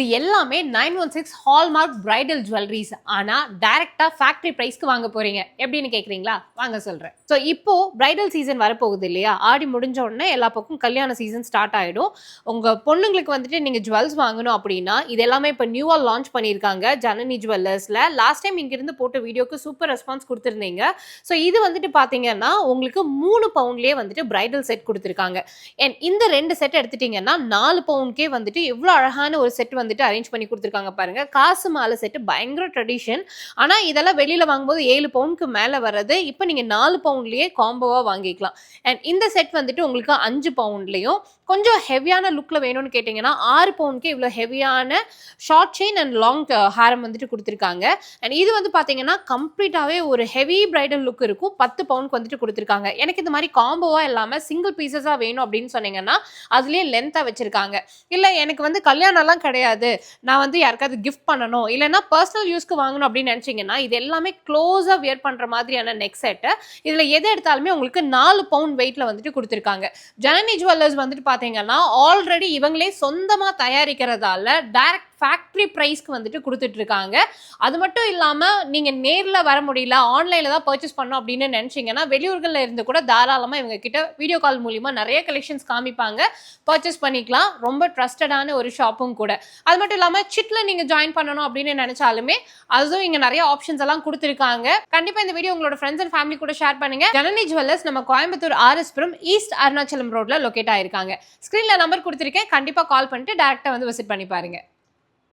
இது எல்லாமே 916 hallmark bridal jewelleries. ஆனா டைரக்டா ஃபேக்டரி பிரைஸ்க்கு வாங்க போறீங்க. எப்படின்னு கேக்குறீங்களா? வாங்க சொல்றேன். ஸோ இப்போ பிரைடல் சீசன் வரப்போகுது இல்லையா? ஆடி முடிஞ்ச உடனே எல்லா பக்கம் கல்யாண சீசன் ஸ்டார்ட் ஆயிடும். உங்க பொண்ணுங்களுக்கு வந்துட்டு நீங்க ஜுவல்ஸ் வாங்கணும் அப்படின்னா இது எல்லாமே இப்போ நியூவா லான்ச் பண்ணியிருக்காங்க ஜனனி ஜுவல்லர்ஸ்ல. லாஸ்ட் டைம் இங்கிருந்து போட்ட வீடியோக்கு சூப்பர் ரெஸ்பான்ஸ் கொடுத்துருந்தீங்க. ஸோ இது வந்துட்டு பாத்தீங்கன்னா உங்களுக்கு 3 பவுண்ட்லயே வந்துட்டு பிரைடல் செட் கொடுத்துருக்காங்க. இந்த 2 செட் எடுத்துட்டீங்கன்னா 4 பவுண்ட்கே வந்துட்டு எவ்வளவு அழகான ஒரு செட் வந்துட்டு அரேஞ்ச் பண்ணி கொடுத்துருக்காங்க பாருங்க. காசு மாலை செட் பயங்கர ட்ரெடிஷன். ஆனா இதெல்லாம் வெளியில வாங்கும்போது 7 பவுண்டுக்கு மேல வர்றது இப்போ நீங்க 4 பவுண்ட்லயே காம்போவா வாங்கிக்கலாம். அண்ட் இந்த செட் வந்துட்டு உங்களுக்கு 5 பவுண்ட்லயும் கொஞ்சம் ஹெவியான லுக்ல வேணும்னு கேட்டீங்கன்னா 6 பவுண்ட்க்கு இவ்வளவு ஹெவியான ஷார்ட் செயின் அண்ட் லாங் ஹாரம் வந்துட்டு கொடுத்துருக்காங்க. அண்ட் இது வந்து பாத்தீங்கன்னா கம்ப்ளீட்டாவே ஒரு ஹெவி பிரைடல் லுக் இருக்கும். 10 பவுண்ட்க்கு வந்துட்டு கொடுத்துருக்காங்க. எனக்கு இந்த மாதிரி காம்போவா இல்லாம சிங்கிள் பீசஸா வேணும் அப்படின்னு சொன்னீங்கன்னா அதுலயே லென்த்தா வச்சிருக்காங்க. இல்ல எனக்கு வந்து கல்யாணம் எல்லாம் கிடையாது, நான் வந்து யாருக்காவது கிஃப்ட் பண்ணணும் இல்லைன்னா பர்சனல் யூஸ்க்கு வாங்கணும் அப்படின்னு நினைச்சீங்கன்னா இது எல்லாமே க்ளோஸா வியர் பண்ற மாதிரியான நெக் செட். இதுல எது எடுத்தாலுமே உங்களுக்கு 4 பவுண்ட் வெயிட்ல வந்துட்டு கொடுத்துருக்காங்க. ஜனனி ஜுவல்லர்ஸ் வந்துட்டு பாத்தீங்கன்னா ஆல்ரெடி இவங்களே சொந்தமா தயாரிக்கிறதால டைரக்ட் ஃபேக்டரி பிரைஸ்க்கு வந்துட்டு கொடுத்துட்டு இருக்காங்க. அது மட்டும் இல்லாம நீங்க நேர்ல வர முடியல, ஆன்லைன்ல தான் பர்ச்சேஸ் பண்ணணும் அப்படின்னு நினைச்சீங்கன்னா வெளியூர்கள்ல இருந்து கூட தாராளமா இவங்க கிட்ட வீடியோ கால் மூலியமா நிறைய கலெக்ஷன்ஸ் காமிப்பாங்க, பர்ச்சேஸ் பண்ணிக்கலாம். ரொம்ப ட்ரஸ்டடான ஒரு ஷாப்பும் கூட. அது மட்டும் இல்லாம சிட்ல நீங்க ஜாயின் பண்ணணும் அப்படின்னு நினைச்சாலுமே அதுவும் இங்க நிறைய ஆப்ஷன்ஸ் எல்லாம் கொடுத்திருக்காங்க. கண்டிப்பா இந்த வீடியோ உங்களோட ஃப்ரெண்ட்ஸ் அண்ட் ஃபேமிலி கூட ஷேர் பண்ணுங்க. ஜனனி ஜுவல்லர்ஸ் நம்ம கோயம்புத்தூர் ஆர்எஸ்புரம் ஈஸ்ட் அருணாச்சலம் ரோட்ல லொகேட் ஆயிருக்காங்க. ஸ்கிரீன்ல நம்பர் கொடுத்திருக்கேன். கண்டிப்பா கால் பண்ணிட்டு டைரக்டா வந்து விசிட் பண்ணி பாருங்க.